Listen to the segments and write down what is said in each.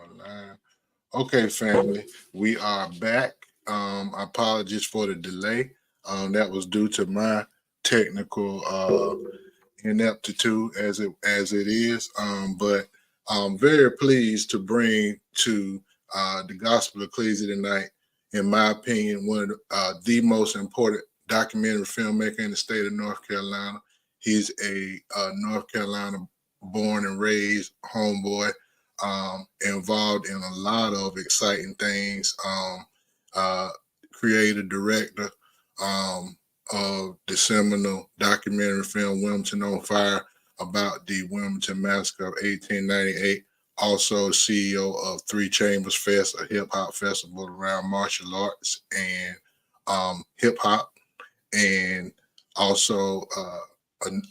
Online. Okay, family, we are back. Apologies for the delay. That was due to my technical ineptitude as it is. But I'm very pleased to bring to the Gospel Ecclesia tonight, in my opinion, one of the most important documentary filmmaker in the state of North Carolina. He's a North Carolina born and raised homeboy, involved in a lot of exciting things. Uh, Creator, director of the seminal documentary film Wilmington on Fire about the Wilmington Massacre of 1898. Also, CEO of Three Chambers Fest, a hip hop festival around martial arts and hip hop, and also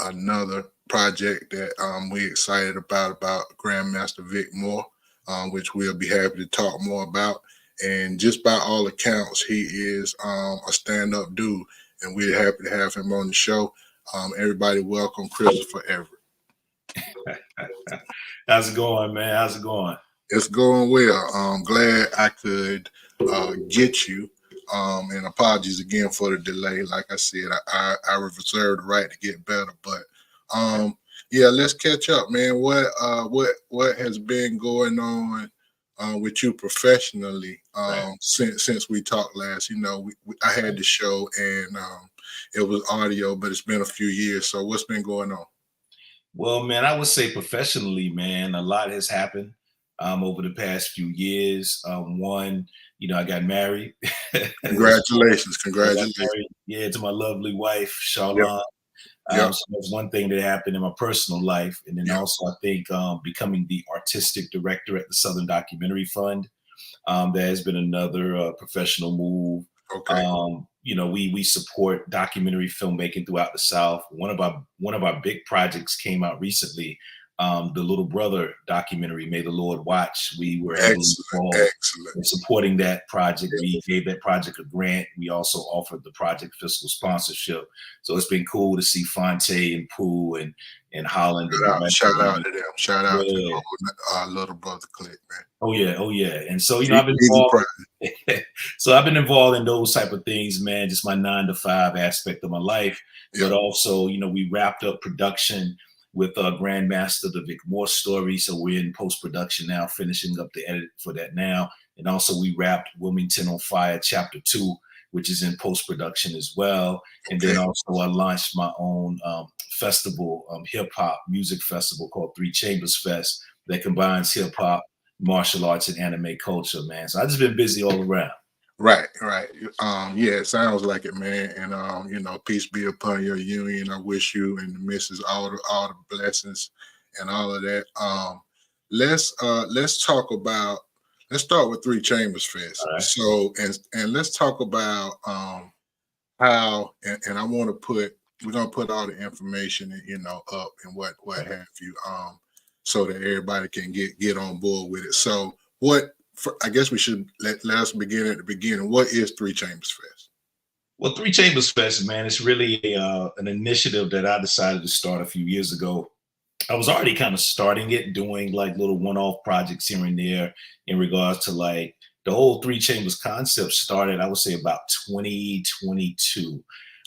another project that we're excited about Grandmaster Vic Moore, which we'll be happy to talk more about. And just by all accounts, he is a stand-up dude, and we're happy to have him on the show. Everybody, welcome Christopher Everett. How's it going, man? How's it going? It's going well. I'm glad I could get you. And apologies again for the delay. Like I said, I reserve the right to get better. But yeah, let's catch up, man. What has been going on with you professionally since we talked last? You know, I had the show and it was audio, but it's been a few years. So what's been going on? Well, man, I would say professionally, man, a lot has happened over the past few years. One, I got married. Congratulations. Yeah, to my lovely wife, Yep. Charlotte. Yep. So that's one thing that happened in my personal life. And then Yep. also, I think becoming the artistic director at the Southern Documentary Fund, that has been another professional move. Okay. We support documentary filmmaking throughout the South. One of our big projects came out recently, the Little Brother documentary, May the Lord Watch. We were heavily involved in supporting that project. We gave that project a grant. We also offered the project fiscal sponsorship. So it's been cool to see Fonte and Pooh and Holland. Shout out to them. Shout out to the whole Little Brother clique, man. Oh yeah. And so I've been involved. So I've been involved in those type of things, man. Just my 9 to 5 aspect of my life, but also, we wrapped up production with Grandmaster the Vic Moore story. So we're in post production now, finishing up the edit for that now, and also we wrapped Wilmington on Fire Chapter 2, which is in post production as well. And then also I launched my own festival, hip hop music festival called Three Chambers Fest, that combines hip hop, martial arts, and anime culture, man. So I've just been busy all around. Right. Yeah, it sounds like it, man. And peace be upon your union. I wish you and the missus all the blessings and all of that. Let's talk about. Let's start with Three Chambers Fest. Right. So and let's talk about how and I want to we're gonna put all the information up and what have you so that everybody can get on board with it. So I guess we should let us begin at the beginning. What is Three Chambers Fest? Well, Three Chambers Fest, man, it's really an initiative that I decided to start a few years ago. I was already kind of starting it, doing like little one-off projects here and there in regards to like the whole Three Chambers concept started, I would say about 2022,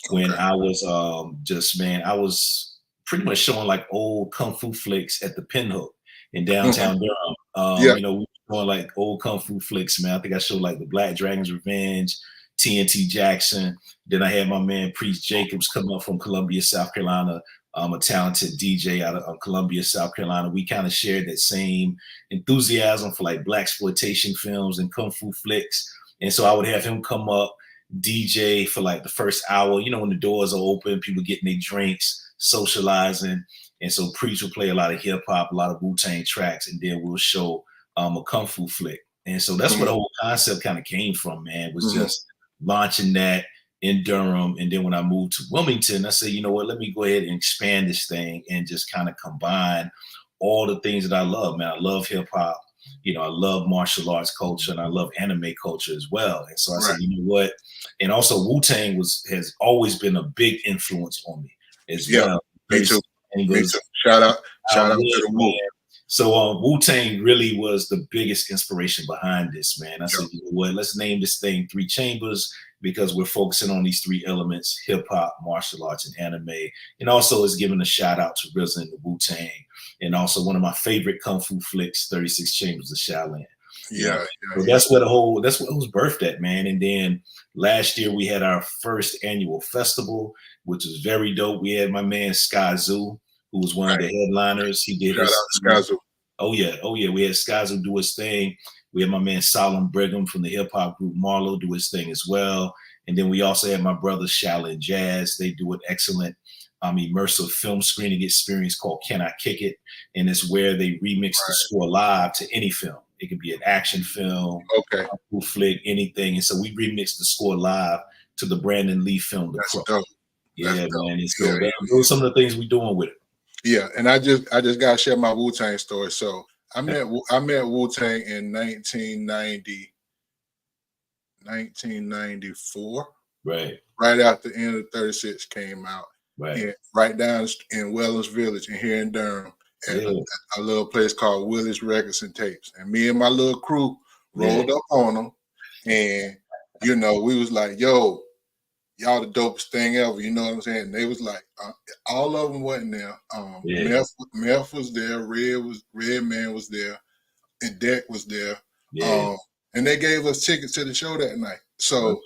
when I was I was pretty much showing like old kung fu flicks at the Pinhook in downtown Durham. We were doing like old kung fu flicks, man. I think I showed like the Black Dragon's Revenge, TNT Jackson. Then I had my man Priest Jacobs come up from Columbia, South Carolina, a talented DJ out of Columbia, South Carolina. We kind of shared that same enthusiasm for like blaxploitation films and kung fu flicks. And so I would have him come up, DJ for like the first hour, when the doors are open, people getting their drinks, socializing. And so Priest would play a lot of hip hop, a lot of Wu-Tang tracks, and then we'll show a kung fu flick. And so that's where the whole concept kind of came from, man, was just launching that in Durham. And then when I moved to Wilmington, I said, you know what, let me go ahead and expand this thing and just kind of combine all the things that I love, man. I love hip hop, I love martial arts culture, and I love anime culture as well. And so I said, you know what? And also Wu-Tang has always been a big influence on me as well. Me too. Shout out to the Wu. So Wu-Tang really was the biggest inspiration behind this, man. I Yeah. said, you know what, let's name this thing Three Chambers because we're focusing on these three elements: hip hop, martial arts, and anime. And also it's giving a shout out to RZA and the Wu-Tang. And also one of my favorite kung fu flicks, 36 Chambers of Shaolin. You know, Yeah, so yeah, that's what it was birthed at, man. And then last year we had our first annual festival, which was very dope. We had my man Sky Zoo, who was one of right. the headliners. He did Shout his out to Skyzoo. Oh yeah, oh yeah. We had Skyzo do his thing. We had my man Solomon Brigham from the hip hop group Marlowe do his thing as well. And then we also had my brother Shaolin Jazz. They do an excellent immersive film screening experience called Can I Kick It? And it's where they remix the score live to any film. It could be an action film, Okay, a flick, anything. And so we remixed the score live to the Brandon Lee film, The that's Crow. dope. That's Yeah, dope. man. And Yeah, so those are some of the things we're doing with it. yeah. And I just gotta share my Wu Tang story. So I met Wu Tang in 1994, Right, right after the end of 36 came out, right. and right down in Wellens Village and here in Durham at Yeah, a little place called Willis Records and Tapes. And me and my little crew yeah, rolled up on them, and we was like, "Yo, y'all the dopest thing ever." You know what I'm saying? And they was like, all of them wasn't there. yeah, Meth was there, Red Man was there, and Deck was there. yeah. And they gave us tickets to the show that night. So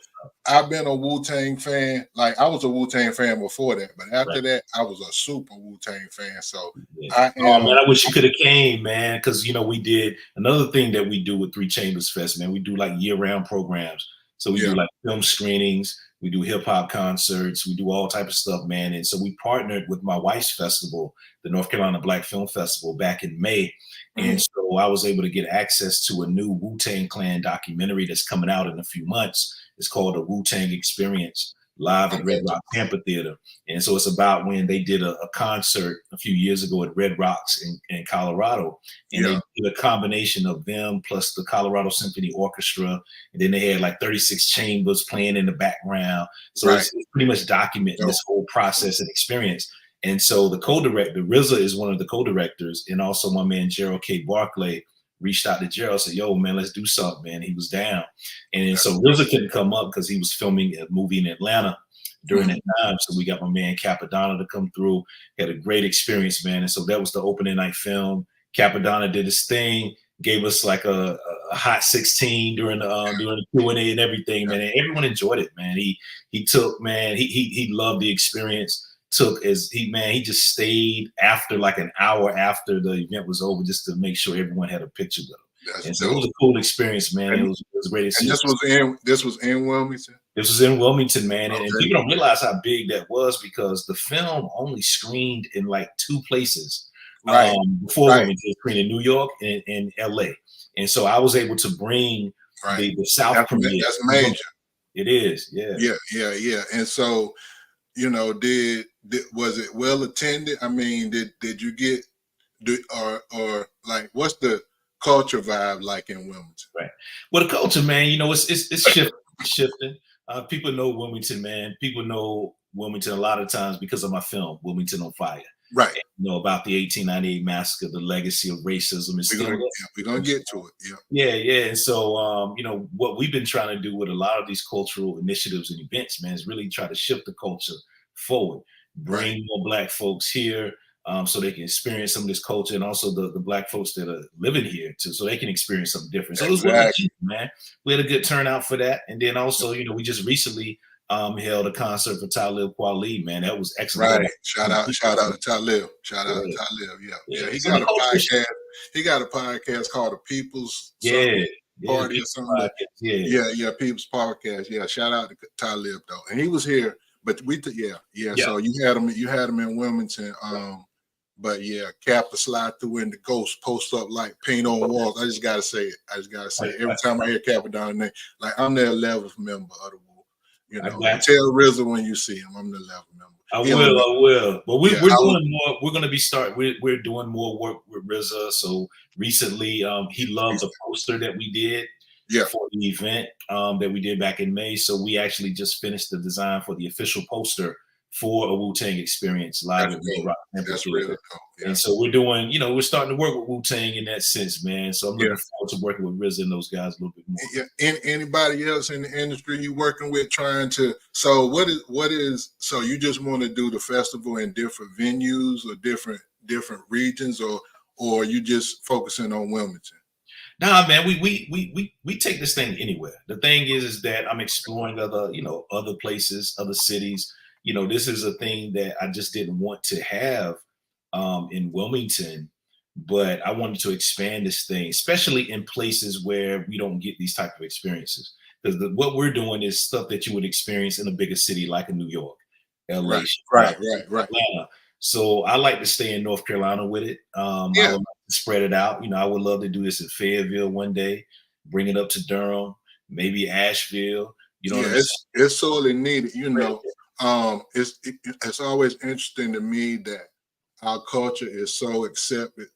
I've been a Wu-Tang fan. Like, I was a Wu-Tang fan before that, but after that, I was a super Wu-Tang fan. So Yeah. I Oh am. man, I wish you could have came, man. Because we did another thing that we do with Three Chambers Fest, man. We do like year-round programs. So we Yeah, do like film screenings, we do hip hop concerts, we do all type of stuff, man. And so we partnered with my wife's festival, the North Carolina Black Film Festival, back in May. And so I was able to get access to a new Wu-Tang Clan documentary that's coming out in a few months. It's called The Wu-Tang Experience, live at Red Rock Amphitheater. And so it's about when they did a concert a few years ago at Red Rocks in Colorado. And yeah, they did a combination of them plus the Colorado Symphony Orchestra. And then they had like 36 chambers playing in the background. So right. it's pretty much documenting Dope. this whole process and experience. And so the co-director, RZA, is one of the co-directors, and also my man Gerald K. Barclay reached out to Gerald, said, "Yo, man, let's do something, man." He was down. And so RZA couldn't come up because he was filming a movie in Atlanta during that time. So we got my man Capadonna to come through. Had a great experience, man. And so that was the opening night film. Capadonna did his thing, gave us like a hot 16 during the Q&A and everything, man. And everyone enjoyed it, man. He took, man, he loved the experience. He just stayed after like an hour after the event was over just to make sure everyone had a picture with him. That's And so dope. it was a cool experience, man. It was a great And experience. this was in Wilmington. This was in Wilmington, man. And Okay. people don't realize how big that was because the film only screened in like two places Right. before Right. Wilmington. It screened in New York and LA. And so I was able to bring Right. the South premiere. That's major. It is, yeah. Yeah. And so, was it well attended? I mean, did you get or like what's the culture vibe like in Wilmington? Right. Well, the culture, man, it's shifting. People know Wilmington, man. People know Wilmington a lot of times because of my film, Wilmington on Fire. Right. And, about the 1898 massacre, the legacy of racism is still there. We're gonna get to it. Yeah. And so, what we've been trying to do with a lot of these cultural initiatives and events, man, is really try to shift the culture forward, bring more Black folks here, so they can experience some of this culture, and also the Black folks that are living here too, so they can experience something different. So it was man. We had a good turnout for that, and then also, we just recently held a concert for Talib Kweli, man. That was excellent. Right. Shout out to Talib. Shout out to Talib. Yeah. He got a podcast. He got a podcast called The People's Party or something. Yeah. People's Podcast. Yeah. Shout out to Talib though, and he was here. But So you had him in Wilmington. But yeah, Cap to slide through in the ghost, post up like paint on walls. I just gotta say it. Every time I hear Capadonna name, like I'm the 11th member of the Wu. Tell RZA when you see him, I'm the 11th member. I will. But we're doing more. We're gonna be we're doing more work with RZA. So recently, he loved the poster that we did for the event that we did back in May. So we actually just finished the design for the official poster for a Wu-Tang experience live That's at Red dope. Rock That's really Amphitheater. dope. Yeah. And so we're doing, we're starting to work with Wu-Tang in that sense, man. So I'm Yeah. looking forward to working with RZA and those guys a little bit more. Yeah. Anybody else in the industry you working with trying to? So what is? So you just want to do the festival in different venues or different regions, or you just focusing on Wilmington? Nah, man, we take this thing anywhere. The thing is that I'm exploring other, other places, other cities. This is a thing that I just didn't want to have in Wilmington, but I wanted to expand this thing, especially in places where we don't get these type of experiences. Because what we're doing is stuff that you would experience in a bigger city like in New York, LA, Chicago, Right. Atlanta. So I like to stay in North Carolina with it. I Yeah. would like to spread it out. I would love to do this in Fayetteville one day, bring it up to Durham, maybe Asheville. You know what I'm saying? It's sorely needed. It's always interesting to me that our culture is so accepted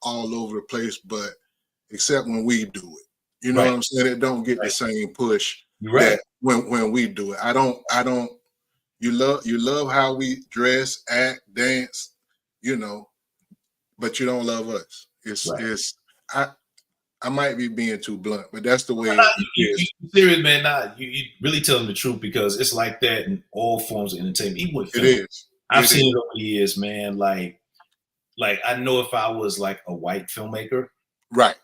all over the place, but except when we do it. You know Right. what I'm saying? It don't get the same push Right. that when we do it. I don't you love how we dress, act, dance, but you don't love us. I might be being too blunt, but that's the way it is. Serious, man. You really telling the truth, because it's like that in all forms of entertainment, even with film. It is. I've seen it over the years, man. Like I know if I was like a white filmmaker, right,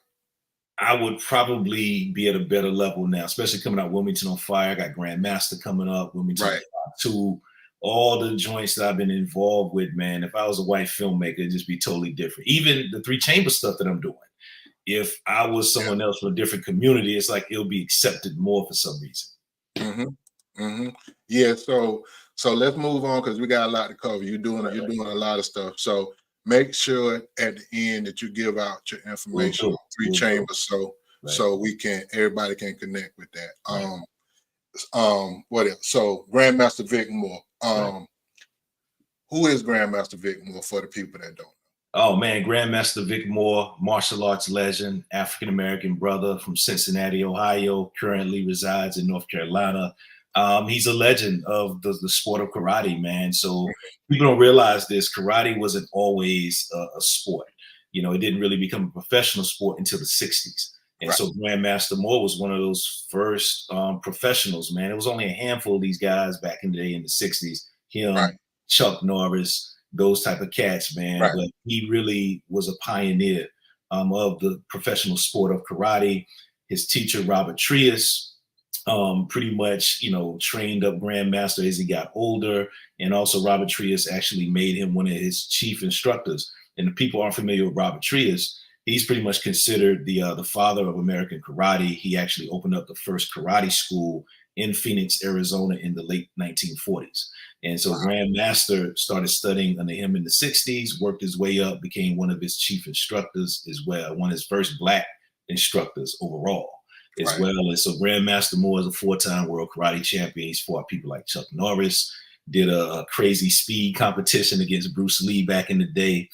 I would probably be at a better level now, especially coming out Wilmington on Fire. I got Grandmaster coming up, Wilmington 2, all the joints that I've been involved with, man. If I was a white filmmaker, it'd just be totally different. Even the 3 Chamber stuff that I'm doing. If I was someone else from a different community, it's like it'll be accepted more for some reason. Yeah. So let's move on, because we got a lot to cover. You're doing a lot of stuff. So make sure at the end that you give out your information on 3 Chambers, so everybody can connect with that. What else? So Grandmaster Vic Moore. Who is Grandmaster Vic Moore for the people that don't know? Oh man, Grandmaster Vic Moore, martial arts legend, African-American brother from Cincinnati, Ohio, currently resides in North Carolina. He's a legend of the sport of karate, man. So people don't realize this. Karate wasn't always a sport. It didn't really become a professional sport until the 60s. And so Grandmaster Moore was one of those first professionals, man. It was only a handful of these guys back in the day in the 60s. Him, Chuck Norris, those type of cats, man. But he really was a pioneer of the professional sport of karate. His teacher, Robert Trias, pretty much, trained up Grandmaster as he got older. And also Robert Trias actually made him one of his chief instructors. And if people aren't familiar with Robert Trias, he's pretty much considered the father of American karate. He actually opened up the first karate school in Phoenix, Arizona in the late 1940s. And so Grandmaster started studying under him in the 60s, worked his way up, became one of his chief instructors as well, one of his first Black instructors overall as well. And so Grandmaster Moore is a 4-time world karate champion. He's fought people like Chuck Norris, did a crazy speed competition against Bruce Lee back in the day.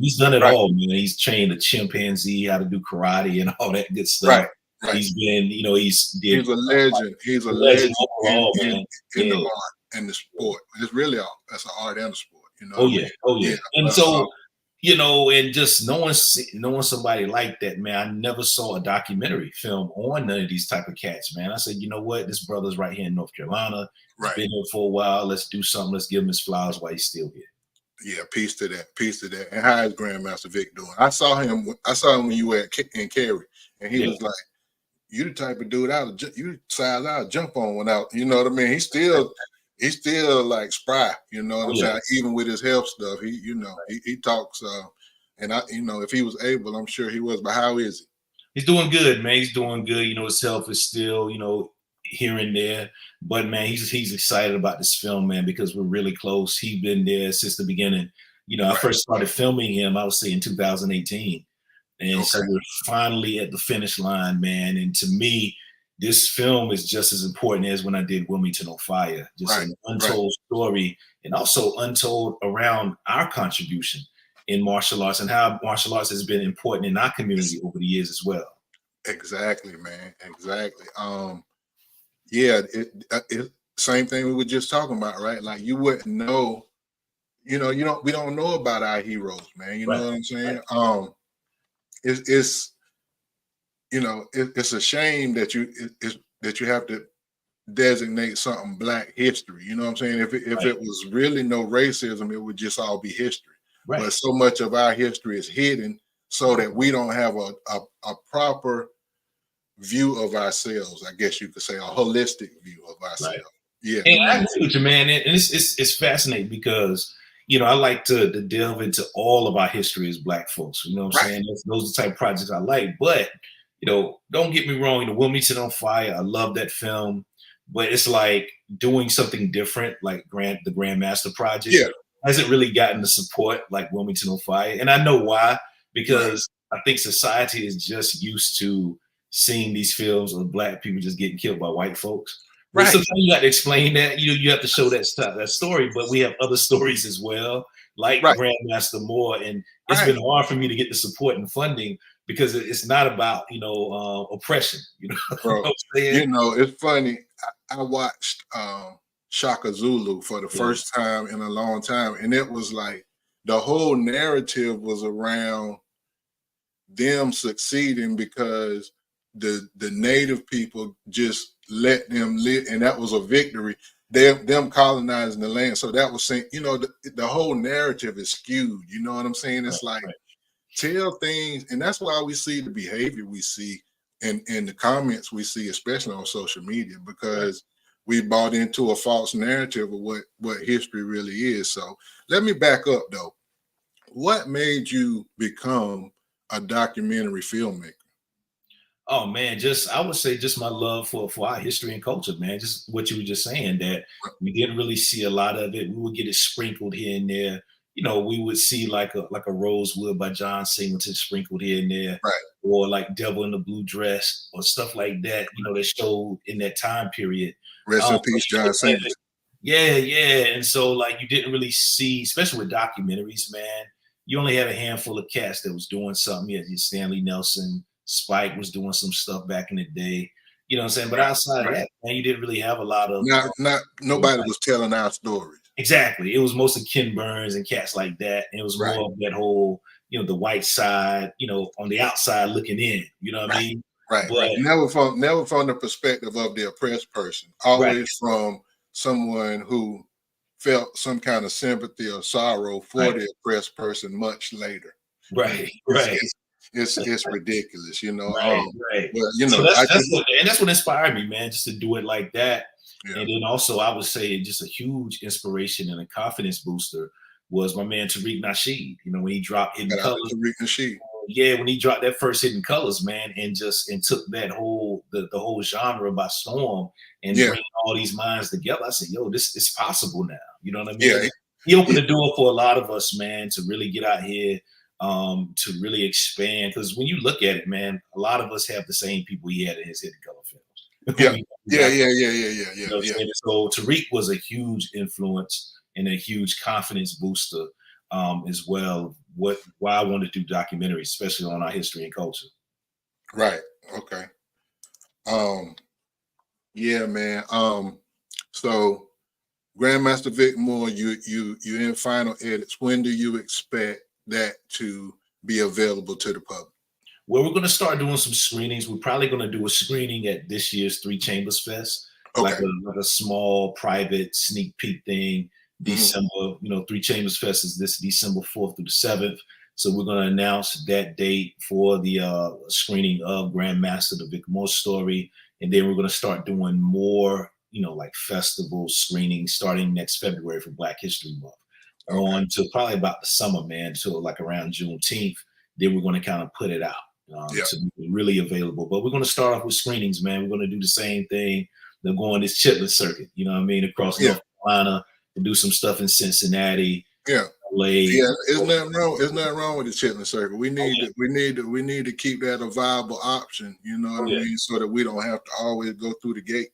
He's done it all, man. He's trained a chimpanzee how to do karate and all that good stuff. He's been, he's a legend. He's a legend overall, man. In the sport. It's really that's an art and a sport, Oh yeah. And so, and just knowing somebody like that, man, I never saw a documentary film on none of these type of cats, man. I said, you know what, this brother's right here in North Carolina. He's been here for a while. Let's do something. Let's give him his flowers while he's still here. Yeah, peace to that. And how is Grandmaster Vic doing? I saw him when you were in Cary, and he was like, "You the type of dude you size I'll jump on one out." You know what I mean? He's still like spry. You know what I'm saying? Even with his health stuff, he talks. And if he was able, I'm sure he was. But how is he? He's doing good, man. He's doing good. His health is still, here and there. But man, he's excited about this film, man, because we're really close. He's been there since the beginning. I first started filming him, I would say in 2018. And so we're finally at the finish line, man. And to me, this film is just as important as when I did Wilmington on Fire. Just an untold story, and also untold around our contribution in martial arts and how martial arts has been important in our community over the years as well. Exactly, man. Exactly. same thing we were just talking about, right? Like you wouldn't know, we don't know about our heroes, man. You know Right. what I'm Right. saying? It's it's a shame that you have to designate something Black history. You know what I'm saying? If Right. it was really no racism, it would just all be history. Right. But so much of our history is hidden, so that we don't have a proper view of ourselves. I guess you could say a holistic view of Right. ourselves. Yeah, And you know I what I'm agree saying? with you, man. And it's fascinating because, I like to delve into all of our history as Black folks. You know what I'm Right. saying? Those are the type of projects I like. But, don't get me wrong, Wilmington on Fire, I love that film. But it's like doing something different, like the Grandmaster Project, Yeah. hasn't really gotten the support like Wilmington on Fire. And I know why, Right. because I think society is just used to seeing these films of Black people just getting killed by white folks. Which Right. sometimes you got to explain that. You have to show that stuff, that story. But we have other stories as well, like Right. Grandmaster Moore, and it's Right. been hard for me to get the support and funding because it's not about oppression. You know Bro, what I'm saying? it's funny. I watched Shaka Zulu for the Yeah, first time in a long time, and it was like the whole narrative was around them succeeding because the native people just let them live, and that was a victory. Them colonizing the land, so that was saying, the whole narrative is skewed. You know what I'm saying? right, It's like right, tell things, and that's why we see the behavior we see and the comments we see, especially on social media, right. because we bought into a false narrative of what history really is. So let me back up though. What made you become a documentary filmmaker? Oh man, I would say just my love for our history and culture, man. Just what you were just saying, that we didn't really see a lot of it. We would get it sprinkled here and there. We would see like a Rosewood by John Singleton sprinkled here and there, Right. or like Devil in the Blue Dress or stuff like that. That showed in that time period. Rest in But peace, you John look at it, Singleton. yeah, yeah. And so like you didn't really see, especially with documentaries, man. You only had a handful of cats that was doing something. You had your Stanley Nelson, Spike was doing some stuff back in the day. You know what I'm saying? But Right. outside of Right. that, man, you didn't really have a lot of Not nobody was telling our stories. exactly. It was mostly Ken Burns and cats like that. And it was Right. more of that whole, the white side, on the outside looking in. You know what I Right. mean? Right. But Right. Never from the perspective of the oppressed person. right, Always from someone who felt some kind of sympathy or sorrow for right, the oppressed person much later. And right, it's right. it's it's ridiculous. Right, right. But So I that's just what inspired me, man, just to do it like that. yeah, And then also, I would say just a huge inspiration and a confidence booster was my man Tariq Nasheed. When he dropped Hidden got out Colors, to Tariq Nasheed. yeah, when he dropped that first Hidden Colors, man, and took that whole the whole genre by storm and Yeah, bringing all these minds together. I said, yo, this is possible now. You know what I yeah, mean? He opened yeah, the door for a lot of us, man, to really get out here, to really expand. Because when you look at it, man, a lot of us have the same people he had in his Hidden Color films. yeah, We yeah, got, yeah, yeah, yeah, yeah, you yeah, know what I'm yeah. saying? So Tariq was a huge influence and a huge confidence booster, as well. Why I wanted to do documentaries, especially on our history and culture. Right. Okay. Um, yeah, man. So Grandmaster Vic Moore, you in final edits. When do you expect that to be available to the public? Well, we're going to start doing some screenings. We're probably going to do a screening at this year's Three Chambers Fest, like Okay. a small private sneak peek thing. Hmm. December, Three Chambers Fest is this December 4th through the 7th. So we're going to announce that date for the screening of Grandmaster, the Vic Moore story. And then we're going to start doing more, like festival screenings starting next February for Black History Month Okay. on to probably about the summer, man, till like around Juneteenth. Then we're going to kind of put it out, Yeah. to be really available. But we're going to start off with screenings, man. We're going to do the same thing. They're going this chitlin circuit, you know what I mean, across Yeah. North Carolina, and do some stuff in Cincinnati, Yeah. LA. Yeah. There's nothing wrong. There's nothing wrong with the chitlin circuit. We Oh need yeah, to. We need to keep that a viable option. You know what oh I yeah, mean? So that we don't have to always go through the gate,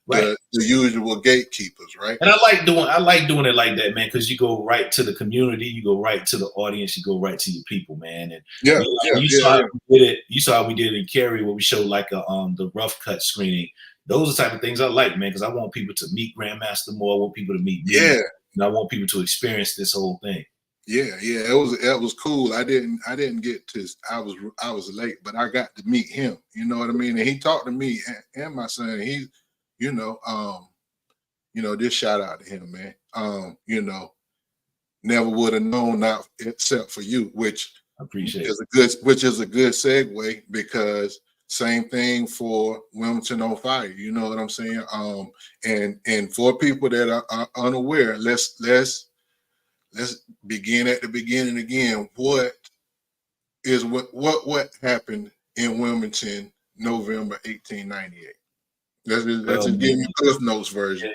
right. the usual gatekeepers, right? And I like doing it like that, man, because you go right to the community, you go right to the audience, you go right to your people, man. And Yeah. you, Yeah. you Yeah. saw Yeah. how we did it. You saw how we did it in Cary, where we showed like the rough cut screening. those are the type of things I like, man, because I want people to meet Grandmaster more. I want people to meet me. Yeah. And I want people to experience this whole thing. Yeah, it was cool. I didn't get to. I was late, but I got to meet him. You know what I mean? And he talked to me and my son. And he, just shout out to him, man. Never would have known that except for you, which I appreciate is a good segue, because same thing for Wilmington on Fire. You know what I'm saying? And for people that are unaware, let's begin at the beginning again. What happened in Wilmington, November 1898? Let's just give me Cliff Notes version.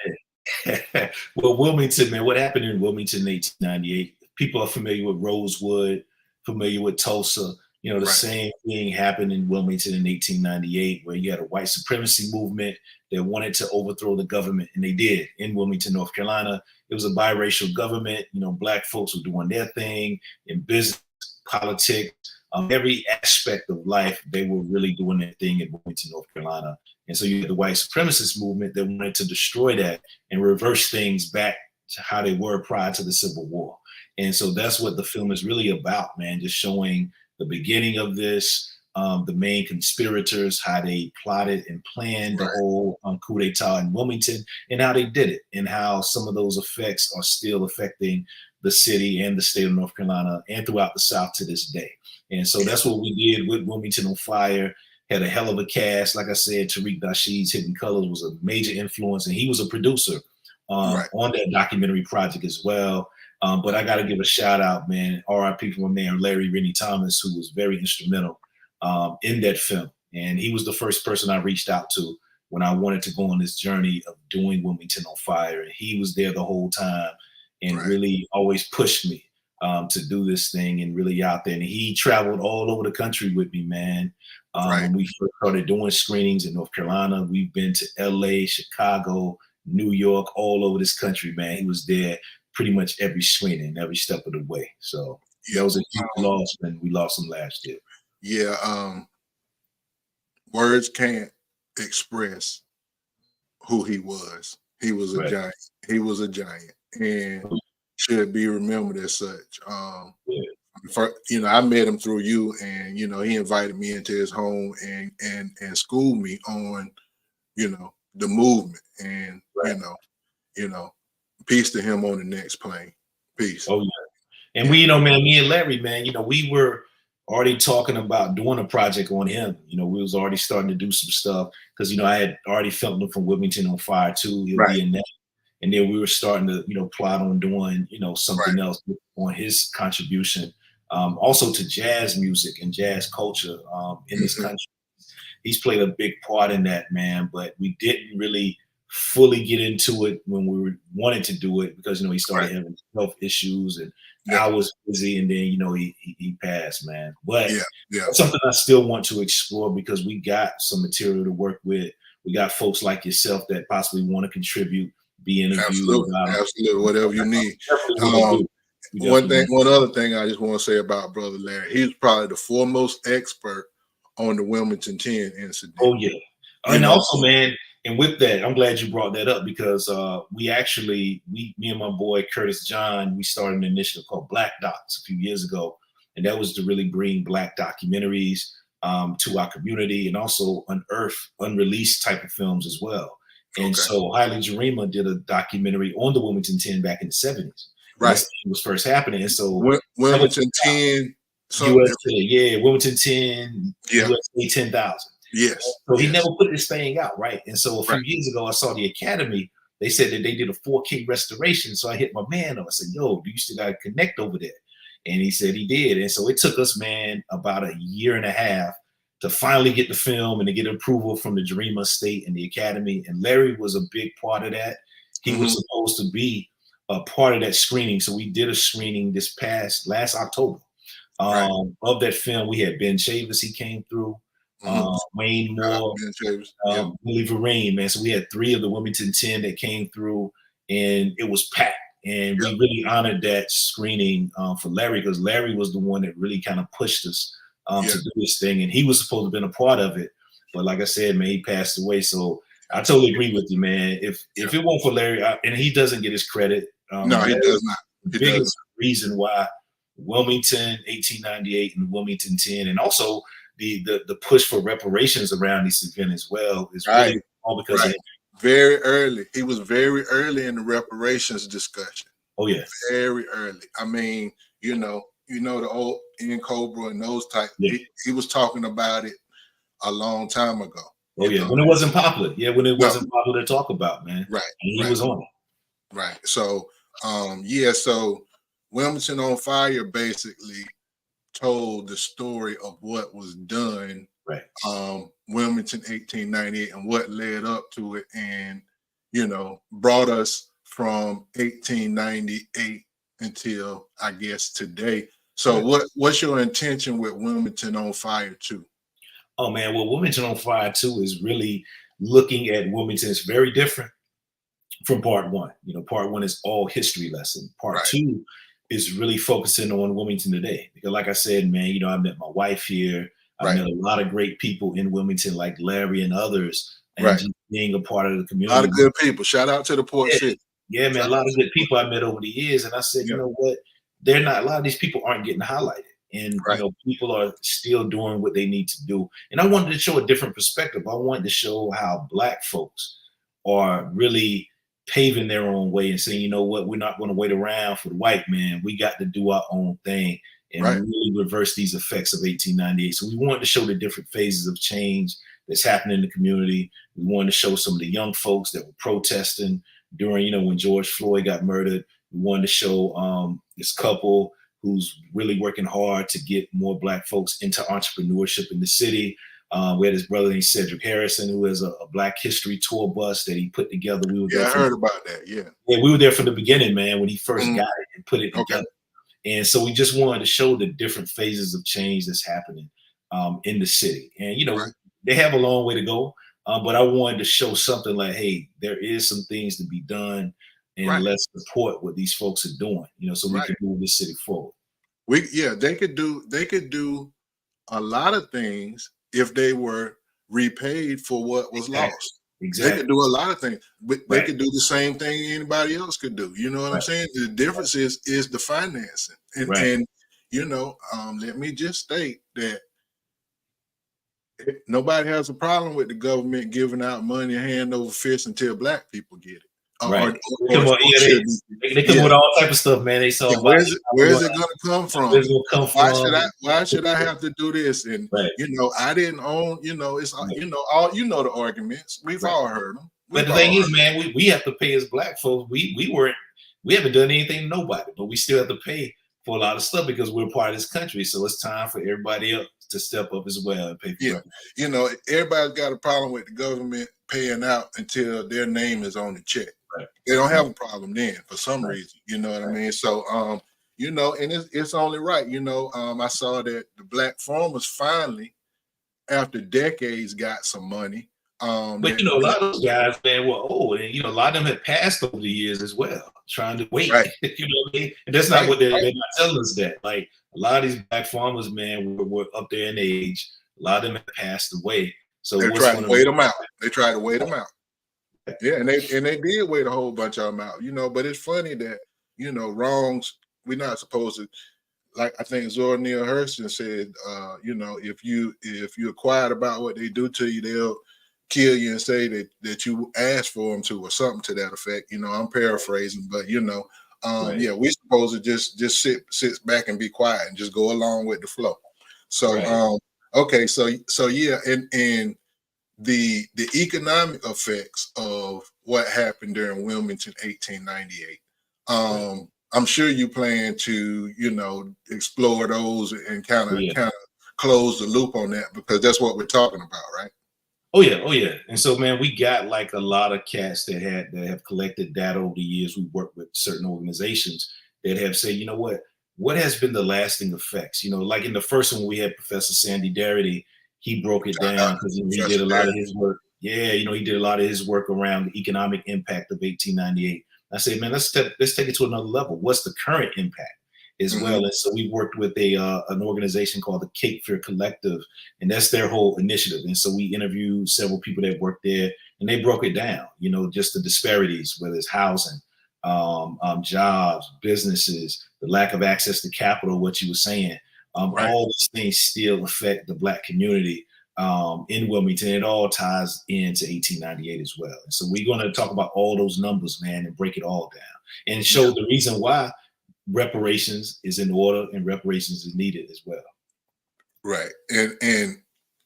Yeah. Well, Wilmington, man, what happened in Wilmington in 1898? People are familiar with Rosewood, familiar with Tulsa. You know, the same thing happened in Wilmington in 1898, where you had a white supremacy movement that wanted to overthrow the government, and they did in Wilmington, North Carolina. It was a biracial government. You know, Black folks were doing their thing in business, politics, every aspect of life. They were really doing their thing in Wilmington, North Carolina. And so you had the white supremacist movement that wanted to destroy that and reverse things back to how they were prior to the Civil War. And so that's what the film is really about, man, just showing the beginning of this, the main conspirators, how they plotted and planned the whole coup d'etat in Wilmington, and how they did it, and how some of those effects are still affecting the city and the state of North Carolina and throughout the South to this day. And so that's what we did with Wilmington on Fire. Had a hell of a cast. Like I said, Tariq Nasheed's Hidden Colors was a major influence, and he was a producer on that documentary project as well. But I got to give a shout out, man, RIP from my man, Larry Rennie Thomas, who was very instrumental in that film. And he was the first person I reached out to when I wanted to go on this journey of doing Wilmington on Fire. And he was there the whole time and really always pushed me to do this thing, and really out there. And he traveled all over the country with me, man. When we first started doing screenings in North Carolina, we've been to LA, Chicago, New York, all over this country, man. He was there pretty much every screening, every step of the way. So that was a huge loss, and we lost him last year. Yeah. Words can't express who he was. He was a giant. He was a giant, and should be remembered as such. I met him through you, and he invited me into his home and schooled me on, the movement, and peace to him on the next plane. Peace. Oh yeah. And we, man, me and Larry, man, we were already talking about doing a project on him. We was already starting to do some stuff because I had already filmed him from Wilmington on Fire too. He'll be in that. And then we were starting to, plot on doing, something else on his contribution. Also to jazz music and jazz culture in this country. He's played a big part in that, man, but we didn't really fully get into it when we wanted to do it because, he started having health issues, and I was busy, and then, he passed, man. But that's something I still want to explore because we got some material to work with. We got folks like yourself that possibly want to contribute, be interviewed. Absolutely. Whatever you need. One other thing I just want to say about Brother Larry, he's probably the foremost expert on the Wilmington 10 incident. Oh yeah. And also, man, and with that, I'm glad you brought that up because me and my boy Curtis John, we started an initiative called Black Docs a few years ago, and that was to really bring Black documentaries to our community and also unearth unreleased type of films as well. And so Haile Gerima did a documentary on the Wilmington 10 back in the 70s. It was first happening. And so Wilmington 10, Wilmington 10, USA 10,000. Yes. So he never put this thing out, right? And so a few years ago, I saw the Academy. They said that they did a 4K restoration. So I hit my man up. I said, yo, do you still got to connect over there? And he said he did. And so it took us, man, about a year and a half to finally get the film and to get approval from the Gerima Estate and the Academy. And Larry was a big part of that. He was supposed to be a part of that screening. So we did a screening last October of that film. We had Ben Chavis, he came through, Wayne Moore, Willie Vereen, man. So we had 3 of the Wilmington 10 that came through, and it was packed. And we really honored that screening for Larry because Larry was the one that really kind of pushed us to do this thing. And he was supposed to have been a part of it. But like I said, man, he passed away. So I totally agree with you, man. If it weren't for Larry, and he doesn't get his credit, No, he Larry does not. the He does biggest reason why Wilmington 1898 and Wilmington 10, and also the push for reparations around this event as well is not. really Right. all because of Right. him. Very early. He was very early in the reparations discussion. Oh yeah, Very early. I mean, the old Ian Cobra and those type. yeah. He was talking about it a long time ago. Oh yeah, when it wasn't popular. Yeah, when it No, wasn't popular to talk about, man. right, And he right, was on it. right. So, yeah. So, Wilmington on Fire basically told the story of what was done, Right. Wilmington 1898 and what led up to it, and brought us from 1898 until I guess today. So Right. what's your intention with Wilmington on Fire 2? Oh man, well, Wilmington on Fire 2 is really looking at Wilmington. It's very different from part one. Part one is all history lesson. Part Right, two is really focusing on Wilmington today. Because like I said, man, I met my wife here. I right, met a lot of great people in Wilmington, like Larry and others, and right. just being a part of the A lot community. of good people. Shout out to the Port Yeah, City. yeah, man, a Shout lot out of to the good people I met over the years. And I said, you Yeah, know what? They're not, a lot of these people aren't getting highlighted. And, right, people are still doing what they need to do. And I wanted to show a different perspective. I wanted to show how Black folks are really paving their own way and saying, you know what, we're not going to wait around for the white man. We got to do our own thing and right, really reverse these effects of 1898. So we wanted to show the different phases of change that's happening in the community. We wanted to show some of the young folks that were protesting during, when George Floyd got murdered. We wanted to show this couple who's really working hard to get more Black folks into entrepreneurship in the city. We had his brother named Cedric Harrison, who has a Black History tour bus that he put together. We were yeah. there I heard about that. Yeah. we were there from the beginning, man, when he first got it and put it Okay. together. And so we just wanted to show the different phases of change that's happening in the city. And Right. they have a long way to go, but I wanted to show something like, hey, there is some things to be done, and Right. let's support what these folks are doing, so we Right. can move this city forward. They could do a lot of things if they were repaid for what was lost. They Exactly. could do a lot of things, but they Right. could do the same thing anybody else could do. You know what I'm Right. saying? The difference is the financing. And Right. and let me just state that nobody has a problem with the government giving out money hand over fist until Black people get it. Right. They Or come on, should be. they come with all type of stuff, man. They saw Yeah, where's it gonna come from? Where's it gonna come from? Why should I have to do this? And Right. I didn't own, it's Right. the arguments. We've Right. all heard them. But the thing is, man, we have to pay as Black folks. We haven't done anything to nobody, but we still have to pay for a lot of stuff because we're part of this country. So it's time for everybody else to step up as well and pay for it. Everybody's got a problem with the government paying out until their name is on the check. Right. They don't have a problem then for some reason. You know what I Right. mean? So and it's only right. I saw that the Black farmers finally, after decades, got some money. But a lot of those guys, man, were old, and a lot of them had passed over the years as well, trying to wait. Right. You know what I mean? And that's not what they're not telling us that. Like a lot of these Black farmers, man, were up there in age. A lot of them had passed away. So they tried to wait them out. They tried to wait them out. Yeah, and they did wait a whole bunch of them out. But it's funny that wrongs. We're not supposed to. Like I think Zora Neale Hurston said, if you're quiet about what they do to you, they'll kill you and say that you asked for them to, or something to that effect. I'm paraphrasing, but Right. yeah, we're supposed to just sit back and be quiet and just go along with the flow. So Right. okay, so yeah, and the economic effects of what happened during Wilmington 1898. I'm sure you plan to explore those and kind of close the loop on that, because that's what we're talking about, right? Oh yeah. And so, man, we got like a lot of cats that have collected data over the years. We worked with certain organizations that have said, what has been the lasting effects? Like in the first one, we had Professor Sandy Darity. He broke it down because he did a lot of his work. Yeah, he did a lot of his work around the economic impact of 1898. I said, man, let's take it to another level. What's the current impact as well? And so we worked with an organization called the Cape Fear Collective, and that's their whole initiative. And so we interviewed several people that worked there. and they broke it down. You know, just the disparities, whether it's housing, jobs, businesses, the lack of access to capital. What you were saying, Right. all these things still affect the Black community in Wilmington. It all ties into 1898 as well. And so we're going to talk about all those numbers, man, and break it all down and show the reason why reparations is in order and reparations is needed as well. Right. And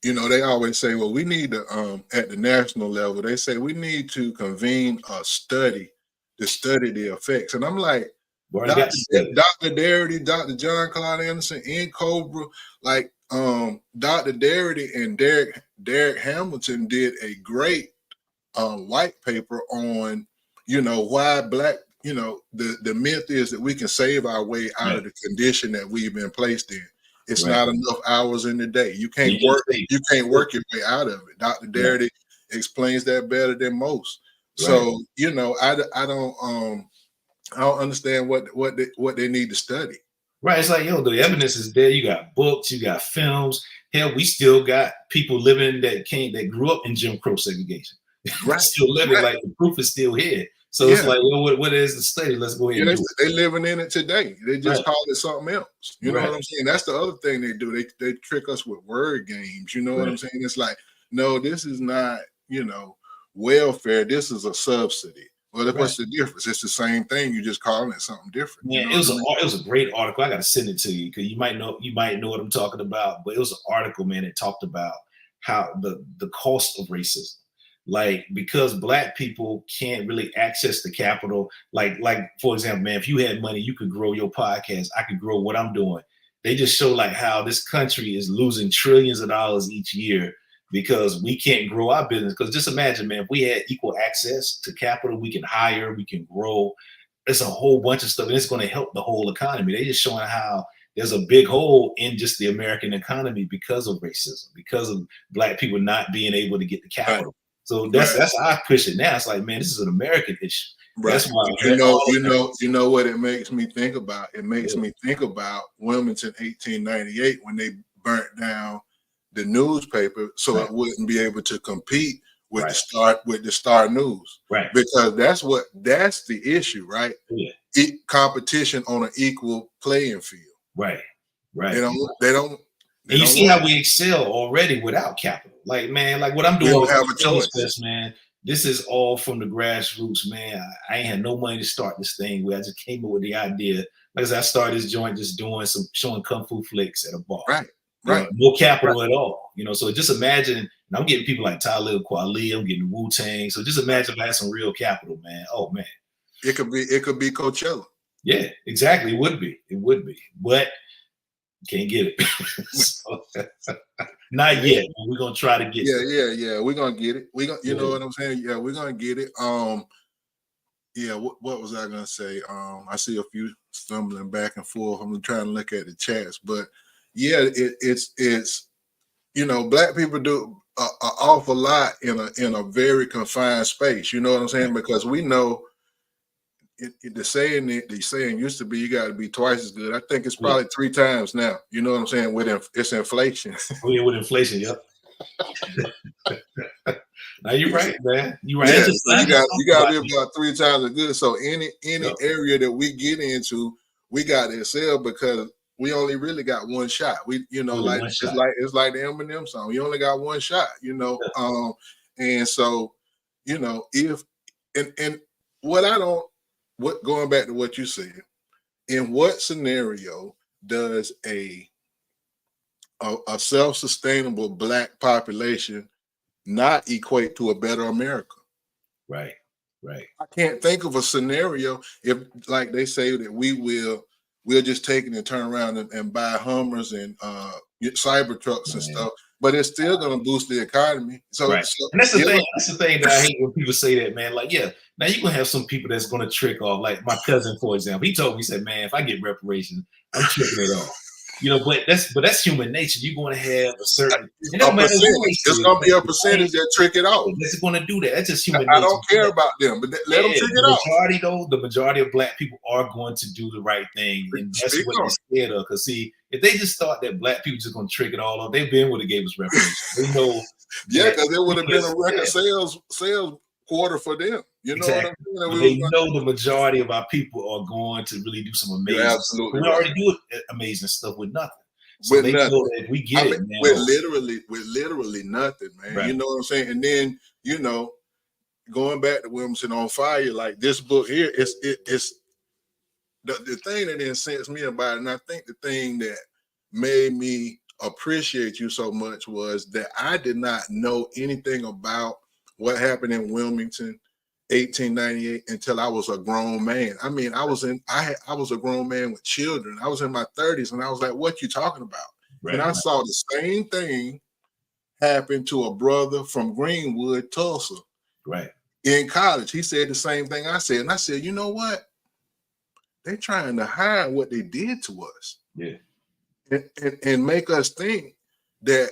you know, they always say, well, we need to at the national level, they say we need to convene a study to study the effects. And I'm like, Dr. Darity, Dr. John Claude Anderson, and Cobra, like Dr. Darity and Derek Hamilton did a great white paper on, you know, why Black, you know, the myth is that we can save our way out of the condition that we've been placed in. It's not enough hours in the day. You can't work your way out of it. Dr. Darity explains that better than most. So, you know, I don't understand what they need to study. Right. It's like, yo, the evidence is there. You got books, you got films. Hell, we still got people living that grew up in Jim Crow segregation. Right. Still living, like the proof is still here. So it's like, well, what is the study? Let's go ahead. They living in it today. They just call it something else. You know what I'm saying? That's the other thing they do. They trick us with word games. You know what I'm saying? It's like, no, this is not, you know, welfare. This is a subsidy. Well, what's the difference? It's the same thing. You're just calling it something different. Yeah, it was a great article. I got to send it to you because you might know what I'm talking about. But it was an article, man, that talked about how the cost of racism. Like, because Black people can't really access the capital. Like for example, man, if you had money, you could grow your podcast. I could grow what I'm doing. They just show like how this country is losing trillions of dollars each year because we can't grow our business. Because just imagine, man, if we had equal access to capital, we can hire, we can grow. It's a whole bunch of stuff, and it's going to help the whole economy. They just showing how there's a big hole in just the American economy because of racism, because of Black people not being able to get the capital. Right. So that's how I push it now. It's like, man, this is an American issue. Right. That's why you know what it makes me think about? It makes me think about Wilmington 1898 when they burnt down the newspaper so it wouldn't be able to compete with the Star News. Right. Because that's the issue, right? Yeah. Competition on an equal playing field. Right. Right. They don't and you see how we excel already without capital. Like, man, like what I'm doing with have a choice. Fest, man. This is all from the grassroots, man. I ain't had no money to start this thing. I just came up with the idea. Like I said, I started this joint just showing kung fu flicks at a bar. Right. Right. No capital at all. You know, so just imagine, and I'm getting people like Talib Kweli, I'm getting Wu-Tang. So just imagine if I had some real capital, man. Oh man. It could be Coachella. Yeah, exactly. It would be. But can't get it. So, not yet. We're gonna try to get it. Yeah. We're gonna get it. You know what I'm saying? Yeah, we're gonna get it. Yeah, what was I gonna say? I see a few stumbling back and forth. I'm trying to look at the chats, but yeah, it's you know, Black people do an awful lot in a very confined space. You know what I'm saying? Because we know the saying used to be you got to be twice as good. I think it's probably 3 times now. You know what I'm saying? It's inflation. Oh yeah, with inflation, yep. Now you're right, man. You're right. Yeah, you got to be about 3 times as good. So any area that we get into, we got to excel because we only really got one shot. We, you know, only it's like the Eminem song. We only got one shot, you know. Yeah. And so, you know, going back to what you said, in what scenario does a self-sustainable Black population not equate to a better America? Right. I can't think of a scenario if, like they say, that we'll just take it and turn around and buy Hummers and cyber trucks and stuff, but it's still going to boost the economy. So, and that's the thing. That's the thing that I hate when people say that, man. Like, yeah, now you're gonna have some people that's going to trick off. Like my cousin, for example, he told me, he said, "Man, if I get reparations, I'm tricking it off." You know, but that's human nature. You're going to have a certain. It's going to be a percentage that trick it off. That's going to do that. That's just human nature. I don't care about them, but let them trick it off. The majority of Black people are going to do the right thing, and that's what they're scared of. Because see, if they just thought that Black people just going to trick it all off, they would have gave us reparations. They know Yeah, that because it would have been a record yeah, sales quarter for them. You know what exactly. I'm saying? And But we was they going, know the majority of our people are going to really do some you're amazing stuff. absolutely We right. already do amazing stuff with nothing. So With they know nothing. that if we get I mean, it, man, oh, with literally nothing, man. You right, know what I'm saying? And then, going back to Wilmington on Fire, like this book here, it's the thing that incensed me about it, and I think the thing that made me appreciate you so much was that I did not know anything about what happened in Wilmington 1898 until I was a grown man. I mean, I was a grown man with children. I was in my 30s and I was like, what you talking about? And right, I right, saw the same thing happen to a brother from Greenwood, Tulsa, right. in college. He said the same thing I said. And I said, you know what? They're trying to hide what they did to us Yeah, and make us think that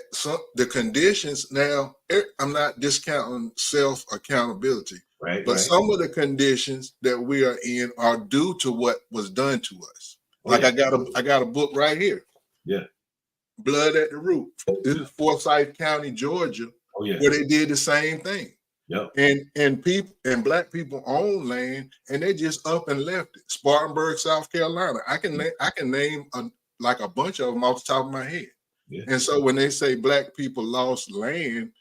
the conditions now, I'm not discounting self accountability, right, but right. some of the conditions that we are in are due to what was done to us. Oh Like yeah, I got a book right here, yeah. Blood at the Root. This is Forsyth County, Georgia, Oh yeah, where they did the same thing. yep. And people and black people own land, and they just up and left it. Spartanburg, South Carolina. I can name like a bunch of them off the top of my head. Yeah. And so when they say black people lost land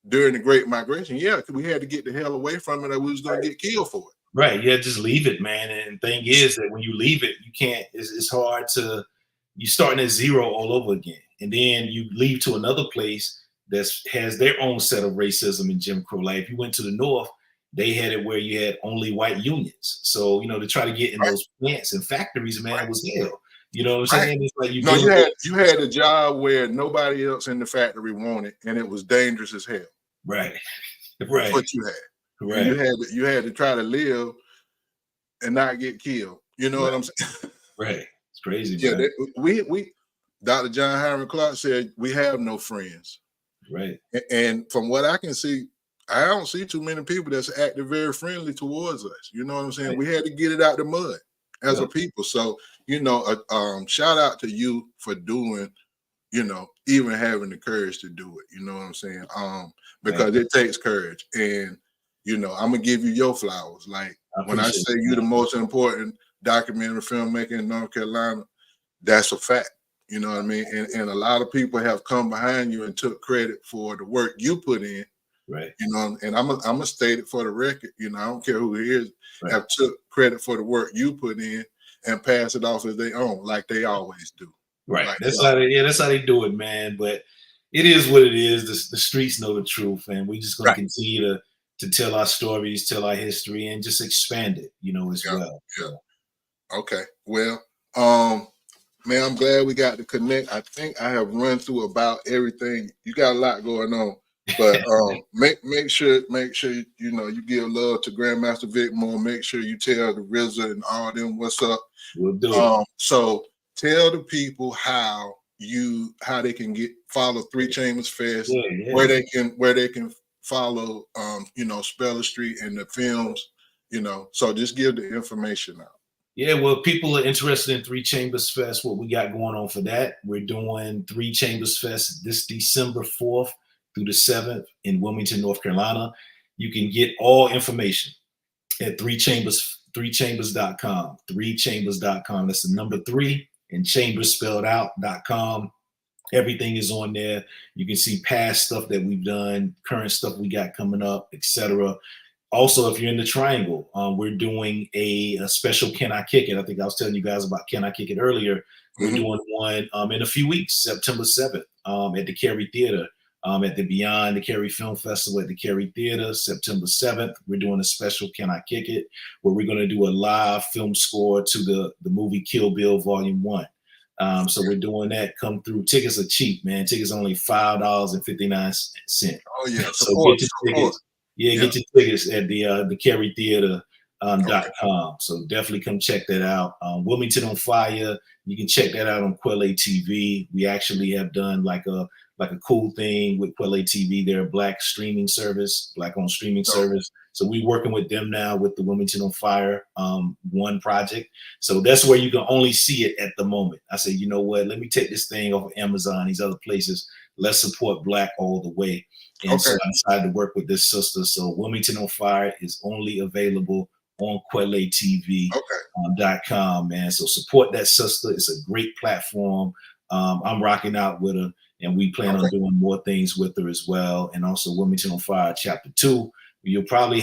during the Great Migration, yeah, we had to get the hell away from it, or we was going to get killed for it. Right. Yeah, just leave it, man. And the thing is that when you leave it, you can't, it's hard to, you starting at zero all over again. And then you leave to another place that has their own set of racism and Jim Crow. Like if you went to the North, they had it where you had only white unions. So, to try to get in Right, those plants and factories, man, right, it was hell. You know what I'm right. saying? It's like you No, dealing you had a job where nobody else in the factory wanted, and it was dangerous as hell. right, That's right, what you had. And right, you had to try to live and not get killed. You know right, what I'm saying? right. It's crazy, Yeah, man. we Dr. John Hiram Clark said we have no friends. Right. And from what I can see, I don't see too many people that's acting very friendly towards us. You know what I'm saying? Right. We had to get it out the mud as Yeah. a people. So, shout out to you for doing, even having the courage to do it. You know what I'm saying? Thank Because it takes courage. And, I'm gonna give you your flowers. Like I when I appreciate say it, you the man. most important documentary filmmaker in North Carolina, that's a fact. You know what I mean? And a lot of people have come behind you and took credit for the work you put in. Right. And I'm gonna state it for the record. I don't care who it is, Right. have took credit for the work you put in and pass it off as they own, like they always do. Right. Like That's how that's how they do it, man. But it is what it is. The streets know the truth, and we're just gonna right. continue to tell our stories, tell our history, and just expand it, as Yeah. well. Yeah. So, Okay. Well, man, I'm glad we got to connect. I think I have run through about everything. You got a lot going on, but make sure you give love to Grandmaster Vic Moore. Make sure you tell the RZA and all them what's up. we'll do it. So tell the people how they can follow Three Chambers Fest, Yeah, yeah. where they can follow Speller Street and the films. So just give the information out. Yeah, well, people are interested in Three Chambers Fest, what we got going on for that. We're doing Three Chambers Fest this December 4th through the 7th in Wilmington, North Carolina. You can get all information at threechambers.com. Threechambers.com. That's the number 3 and chambers spelled out.com. Everything is on there. You can see past stuff that we've done, current stuff we got coming up, etc. Also, if you're in the Triangle, we're doing a special Can I Kick It? I think I was telling you guys about Can I Kick It earlier. We're doing one in a few weeks, September 7th, at the Cary Theater, at the Beyond the Cary Film Festival at the Cary Theater, September 7th. We're doing a special Can I Kick It? Where we're going to do a live film score to the movie Kill Bill Volume 1. So we're doing that. Come through. Tickets are cheap, man. Tickets are only $5.59. Oh yeah, So support, get your support. tickets. Yeah, get your tickets at the Cary Theater .com. So definitely come check that out. Wilmington on Fire. You can check that out on Quelle TV. We actually have done like a cool thing with Quelle TV. They're a black streaming service, black owned streaming service. So we're working with them now with the Wilmington on Fire one project. So that's where you can only see it at the moment. I said, you know what? Let me take this thing off of Amazon, these other places, let's support Black all the way. And so I decided to work with this sister. So Wilmington on Fire is only available on QueleTV.com, man. So support that sister. It's a great platform. I'm rocking out with her, and we plan on doing more things with her as well. And also Wilmington on Fire Chapter 2. They'll probably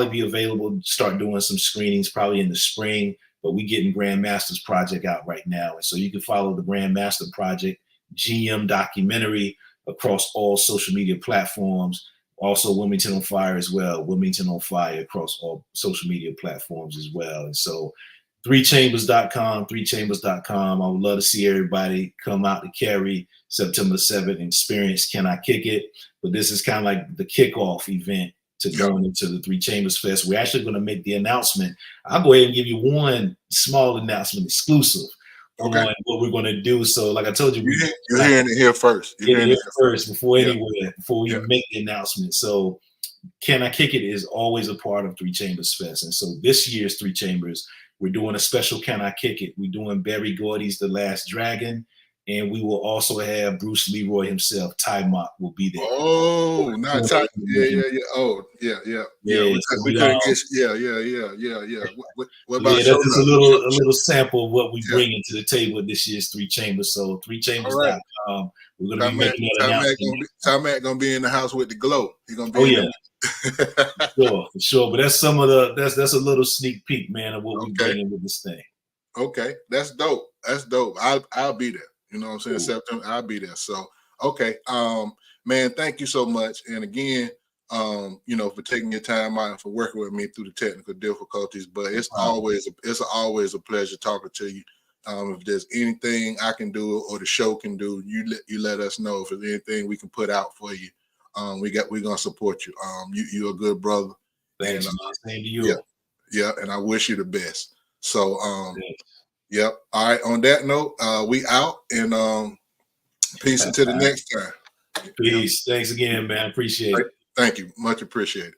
be available, start doing some screenings probably in the spring, but we getting Grandmaster's project out right now. And so you can follow the Grandmaster project, GM documentary, across all social media platforms. Also Wilmington on Fire as well. Wilmington on Fire across all social media platforms as well. And so 3chambers.com. I would love to see everybody come out to Cary September 7th and experience Can I Kick It? But this is kind of like the kickoff event to going into the Three Chambers Fest. We're actually going to make the announcement. I'll go ahead and give you one small announcement exclusive on what we're going to do. So like I told you, you're hearing it here first. You're hearing it first before anywhere, before we make the announcement. So Can I Kick It is always a part of Three Chambers Fest. And so this year's Three Chambers, we're doing a special Can I Kick It? We're doing Barry Gordy's The Last Dragon. And we will also have Bruce Leroy himself. Ty Mott will be there. Oh, not Ty. Yeah. Oh, yeah. We couldn't get. Yeah. What about? That's just a little sample of what we bring into the table at this year's Three Chambers. So 3chambers.com. We're gonna be making that announcement. Ty Matt gonna be in the house with the glow. He's gonna be. For sure. But that's some of the that's a little sneak peek, man, of what we're bringing with this thing. Okay, that's dope. I'll be there. You know what I'm saying? September, I'll be there. So, man, thank you so much. And again, for taking your time out and for working with me through the technical difficulties. But it's always a pleasure talking to you. If there's anything I can do or the show can do, you let us know. If there's anything we can put out for you, we're gonna support you. You're a good brother. Thanks, man. Same to you. Yeah, and I wish you the best. So, Yep. All right. On that note, we out, and peace until the next time. Peace. Thanks again, man. Appreciate it. Thank you. Much appreciated.